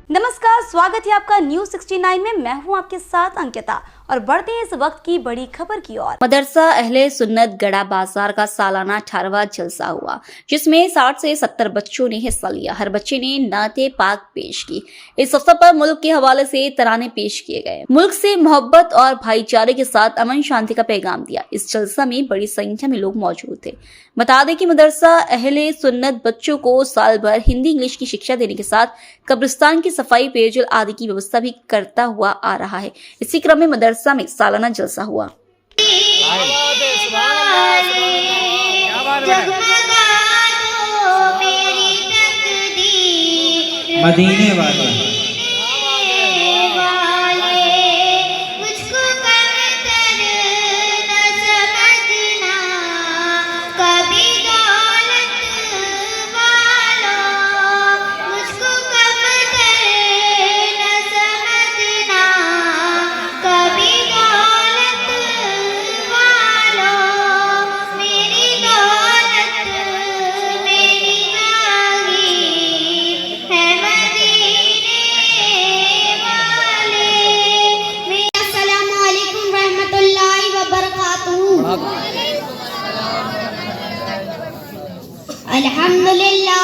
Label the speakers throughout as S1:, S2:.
S1: नमस्कार, स्वागत है आपका न्यूज़ 69 में। मैं हूं आपके साथ अंकिता और बढ़ते हैं इस वक्त की बड़ी खबर की ओर। मदरसा अहले सुन्नत गड़ा बाजार का सालाना 18वां जलसा हुआ, जिसमें 60 से 70 बच्चों ने हिस्सा लिया। हर बच्चे ने नाते पाक पेश की। इस अवसर पर मुल्क के हवाले से तराने पेश किए गए। मुल्क से मोहब्बत और भाईचारे के साथ अमन शांति का पैगाम दिया। इस जलसा में बड़ी संख्या में लोग मौजूद थे। बता दें कि मदरसा अहले सुन्नत बच्चों को साल भर हिंदी इंग्लिश की शिक्षा देने के साथ कब्रिस्तान की सफाई, पेयजल आदि की व्यवस्था भी करता हुआ आ रहा है। इसी क्रम में मदरसा में सालाना जलसा हुआ।
S2: मदीने वाले
S3: अल्हम्दुलिल्लाह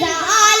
S3: जआल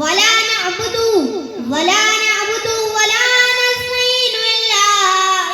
S3: वला नअबुदु वला नस्तईन इल्ला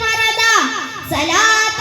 S3: फरद सलात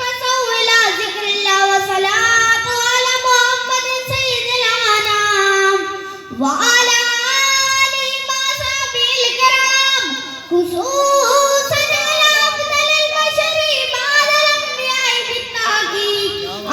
S3: फसौ इला ज़िक्रिल्लाह व सलातु अला मुहम्मद सय्यदिल अनाम व अला आलिहि व असहाबिल किराम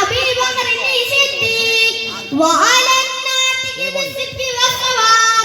S3: अबी बकर सिद्दीक वअला नातिक़ बिस्सिद्क़ि वस्सवाब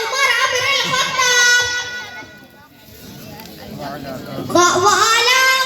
S3: उमर इब्न अल-खत्ताब वअला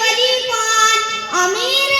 S3: वल-ईमान अमीर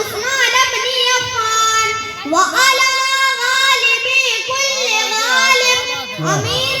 S3: उस्मान इब्न अफ़्फ़ान वअला गालिबि कुल्ल गालिब अमीर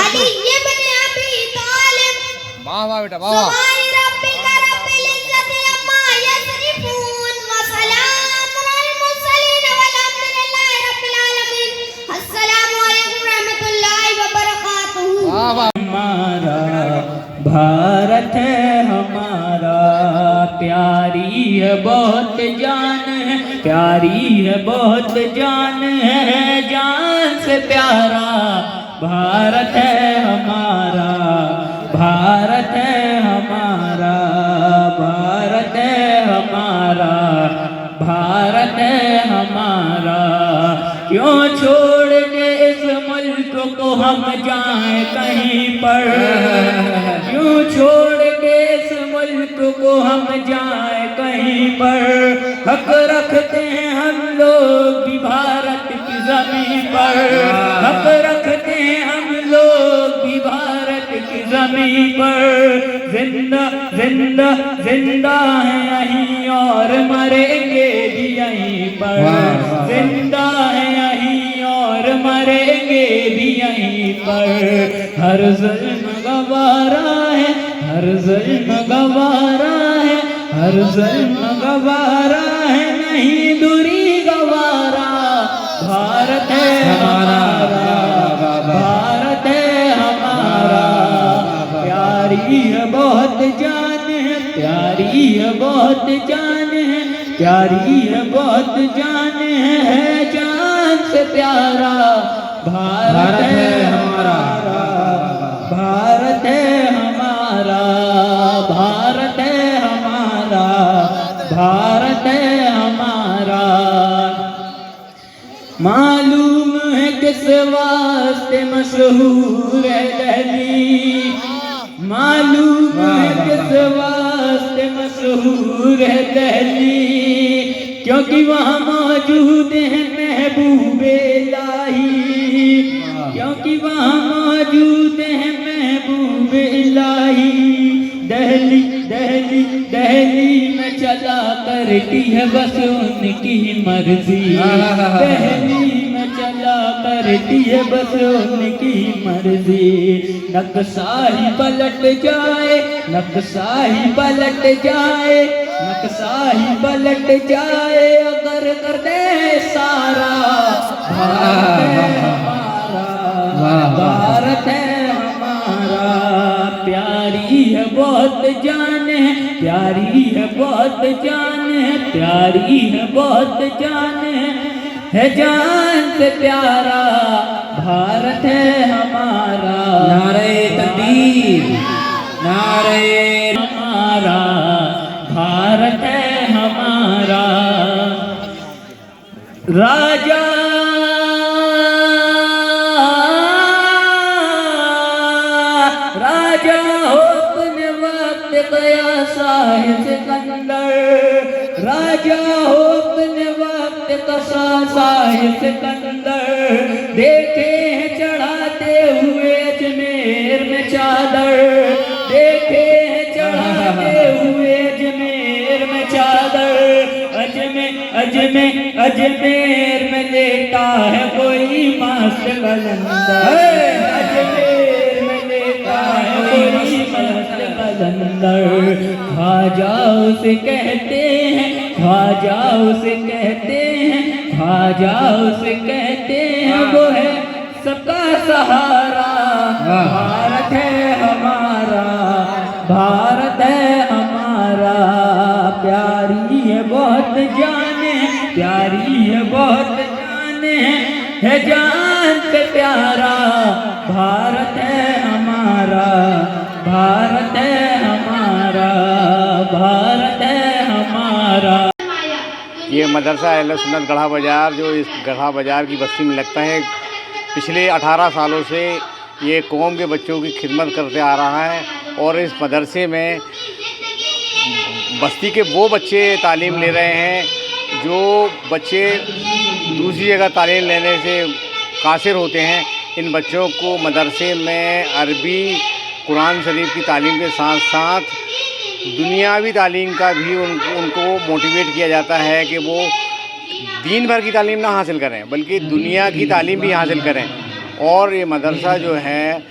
S3: अली इब्न अबी तालिब।
S2: वाह वाह बेटा वाह।
S3: सुभान रब्बिका रब्बिल इज्जति अम्मा यसिफून व सलामुन अलल मुरसलीन वल्हम्दुलिल्लाहि रब्बिल आलमीन। अस्सलामु अलैकुम रहमतुल्लाहि व बरकातुहू।
S2: वाह वाह।
S4: हमारा भारत है हमारा, प्यारी है बहुत जान है, प्यारी है बहुत जान है, जान से प्यारा भारत है हमारा, भारत है हमारा, भारत है हमारा, भारत है हमारा। क्यों छोड़ के इस मुल्क को हम जाएं कहीं पर, क्यों छोड़ के इस मुल्क को हम जाएं कहीं पर। हक रखते हैं हम लोग भी भारत की जमीन पर, हक रखते हैं हम लोग भी भारत की जमीन पर। जिंदा जिंदा जिंदा है यहीं और मरेंगे भी यहीं पर, जिंदा है यहीं और मरेंगे भी यहीं पर। हर जुल्म गवारा है, हर जुल्म गवारा है, हर जुल्म गवारा है, नहीं दूरी गवारा। भारत है हमारा, भारत है हमारा, प्यारी है बहुत जान है, प्यारी है बहुत जान है, प्यारी है बहुत जान है, जान से प्यारा भारत है हमारा, भारत है हमारा, भारत है हमारा, भारत है हमारा। मालूम है किस वास्ते मशहूर है दिल्ली, मालूम है किस वास्ते मशहूर है दिल्ली, क्योंकि वहाँ मौजूद है महबूबे इलाही, क्योंकि वहाँ मौजूद है महबूबे इलाही। दहली दहली दहली में चला करती है बस उनकी मर्जी, दहली में चला करती है बस उनकी मर्जी। नक्शा ही पलट जाए, नक्शा ही पलट जाए, नक्शा ही पलट जाए अगर कर दे सारा। भारत है हमारा, भारत है हमारा, प्यारी है बहुत जान है, प्यारी है बहुत जान है, प्यारी है बहुत जान है जान से प्यारा भारत है हमारा।
S2: नारे तकबीर, नारे
S4: हमारा भारत है हमारा। राजा राजा हो अपने वक्त गया साहिब सिकंदर, राजा हो अपने वक्त कसा साहिब सिकंदर। देखे हैं चढ़ाते हुए अजमेर में चादर, देखे हैं चढ़ाते हुए अजमेर में चादर। अजमेर में लेटा है कोई मस्त कलंदर, अजमेर में लेटा है कोई मस्त कलंदर। ख्वाजा उसे कहते हैं, ख्वाजा उसे कहते हैं, ख्वाजा उसे कहते हैं, वो है सबका सहारा। भारत है हमारा, भारत है हमारा, प्यारी है बहुत जाने, प्यारी है बहुत जाने है जान से प्यारा। भारत है हमारा, भारत है हमारा, भारत है हमारा।
S5: ये मदरसा अहले सुन्नत गढ़ा बाज़ार जो इस गढ़ा बाज़ार की बस्ती में लगता है, पिछले 18 सालों से ये कौम के बच्चों की खिदमत करते आ रहा है। और इस मदरसे में बस्ती के वो बच्चे तालीम ले रहे हैं जो बच्चे दूसरी जगह तालीम लेने से कासिर होते हैं। इन बच्चों को मदरसे में अरबी कुरान शरीफ की तालीम के साथ साथ दुनियावी तालीम का भी उनको मोटिवेट किया जाता है कि वो दीन भर की तालीम ना हासिल करें बल्कि दुनिया की तालीम भी हासिल करें। और ये मदरसा जो है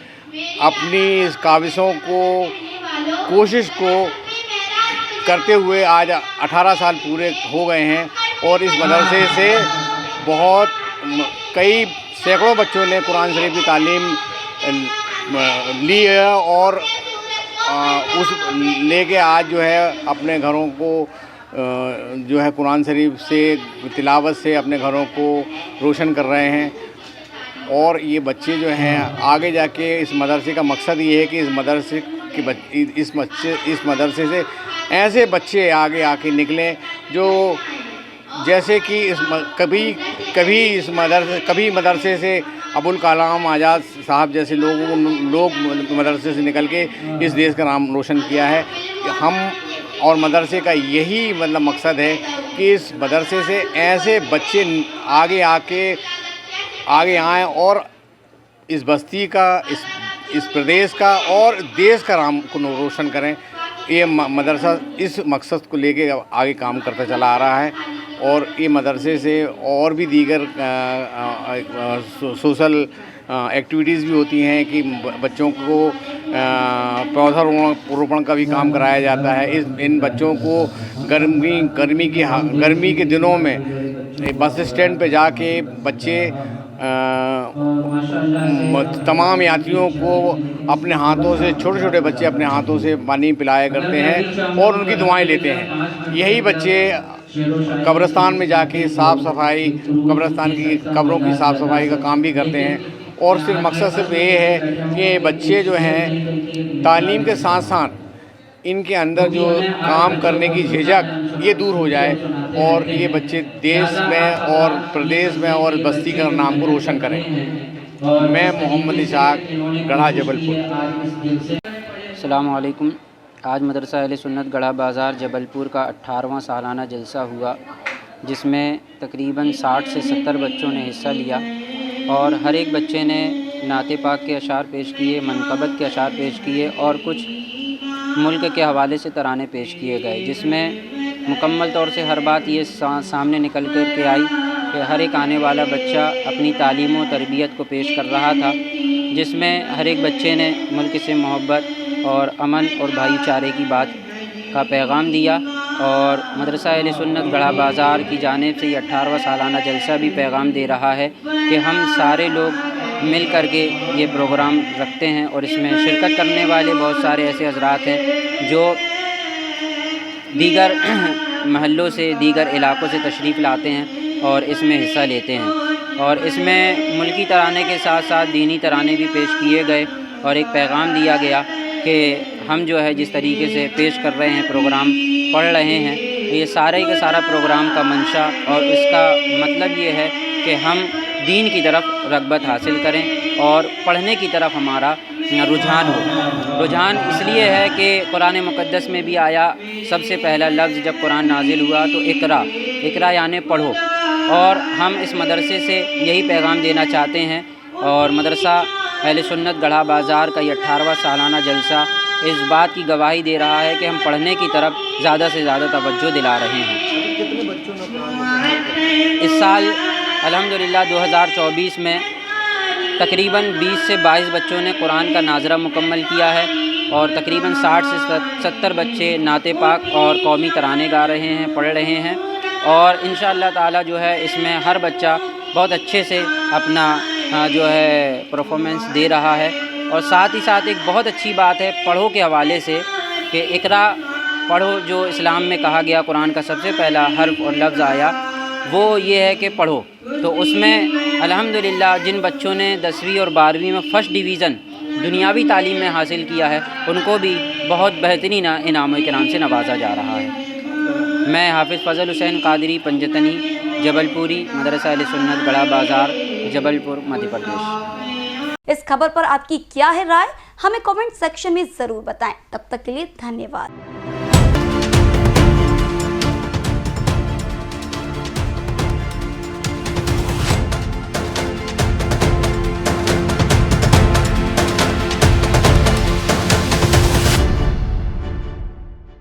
S5: अपनी इस काविशों को, कोशिश को करते हुए आज 18 साल पूरे हो गए हैं। और इस मदरसे से बहुत कई सैकड़ों बच्चों ने कुरान शरीफ की तालीम ली है और उस लेके आज जो है अपने घरों को जो है कुरान शरीफ से तिलावत से अपने घरों को रोशन कर रहे हैं। और ये बच्चे जो हैं आगे जाके इस मदरसे का मकसद ये है कि इस मदरसे से ऐसे बच्चे आगे आके निकलें जो जैसे कि कभी मदरसे से अबुल कलाम आज़ाद साहब जैसे लोग मदरसे से निकल के इस देश का नाम रोशन किया है। हम और मदरसे का यही मतलब मकसद है कि इस मदरसे से ऐसे बच्चे आगे आएँ और इस बस्ती का, इस प्रदेश का और देश का नाम को रोशन करें। ये मदरसा इस मकसद को लेके आगे काम करता चला आ रहा है। और ये मदरसे से और भी दीगर सोशल एक्टिविटीज़ भी होती हैं कि बच्चों को पौधारोपण का भी काम कराया जाता है। इन बच्चों को गर्मी के दिनों में बस स्टैंड पे जाके बच्चे तमाम यात्रियों को अपने हाथों से, छोटे छोटे बच्चे अपने हाथों से पानी पिलाया करते हैं और उनकी दुआएं लेते हैं। यही बच्चे कब्रिस्तान में जाके साफ़ सफाई, कब्रिस्तान की कब्रों की साफ़ सफाई का काम भी करते हैं। और सिर्फ मकसद सिर्फ ये है कि बच्चे जो हैं तालीम के साथ साथ इनके अंदर जो काम करने की झिझक ये दूर हो जाए और ये बच्चे देश में और प्रदेश में और बस्ती का नाम को रोशन करें। मैं मोहम्मद इशाक, गढ़ा जबलपुर।
S6: अस्सलामु अलैकुम। आज मदरसा अहले सुन्नत गढ़ा बाज़ार जबलपुर का 18वां सालाना जलसा हुआ, जिसमें तकरीबन 60 से 70 बच्चों ने हिस्सा लिया और हर एक बच्चे ने नाते पाक के अशार पेश किए, मनक़बत के अशार पेश किए और कुछ मुल्क के हवाले से तराने पेश किए गए, जिसमें मुकम्मल तौर से हर बात ये सामने निकल कर के आई कि हर एक आने वाला बच्चा अपनी तालीम व तरबियत को पेश कर रहा था, जिसमें हर एक बच्चे ने मुल्क से मोहब्बत और अमन और भाईचारे की बात का पैगाम दिया। और मदरसा अहले सुन्नत गढ़ा बाज़ार की जानिब से ये 18वां सालाना जलसा भी पैगाम दे रहा है कि हम सारे लोग मिल कर के ये प्रोग्राम रखते हैं और इसमें शिरकत करने वाले बहुत सारे ऐसे हज़रात हैं जो दीगर महल्लों से, दीगर इलाक़ों से तशरीफ़ लाते हैं और इसमें हिस्सा लेते हैं। और इसमें मुल्की तराने के साथ साथ दीनी तराने भी पेश किए गए और एक पैगाम दिया गया कि हम जो है जिस तरीके से पेश कर रहे हैं, प्रोग्राम पढ़ रहे हैं, ये सारे का सारा प्रोग्राम का मंशा और इसका मतलब ये है कि हम दीन की तरफ रग़बत हासिल करें और पढ़ने की तरफ हमारा रुझान हो। रुझान इसलिए है कि कुरान मुक़द्दस में भी आया, सबसे पहला लफ्ज़ जब कुरान नाजिल हुआ तो इकरा यानी पढ़ो। और हम इस मदरसे से यही पैगाम देना चाहते हैं और मदरसा अहले सुन्नत गढ़ा बाज़ार का ये 18वां सालाना जलसा इस बात की गवाही दे रहा है कि हम पढ़ने की तरफ ज़्यादा से ज़्यादा तवज्जो दिला रहे हैं। इस साल अल्हम्दुलिल्लाह 2024 में तकरीबन 20 से 22 बच्चों ने कुरान का नाज़रा मुकम्मल किया है और तकरीबन 60 से 70 बच्चे नाते पाक और कौमी तराने गा रहे हैं, पढ़ रहे हैं। और इंशाअल्लाह ताला जो है इसमें हर बच्चा बहुत अच्छे से अपना जो है परफॉर्मेंस दे रहा है। और साथ ही साथ एक बहुत अच्छी बात है पढ़ो के हवाले से कि इकरा पढ़ो जो इस्लाम में कहा गया, कुरान का सबसे पहला हर्फ और लफ्ज़ आया वो ये है कि पढ़ो। तो उसमें अल्हम्दुलिल्लाह जिन बच्चों ने 10वीं और 12वीं में फ़र्स्ट डिवीज़न दुनियावी तालीम में हासिल किया है उनको भी बहुत बेहतरीन इनाम इकराम से नवाजा जा रहा है। मैं हाफिज़ फ़ज़ल हुसैन क़ादरी पंजतनी जबलपुरी मदरसा अहले सुन्नत गढ़ा बाज़ार जबलपुर मध्य प्रदेश।
S1: इस खबर पर आपकी क्या है राय, हमें कमेंट सेक्शन में ज़रूर बताएं। तब तक के लिए धन्यवाद।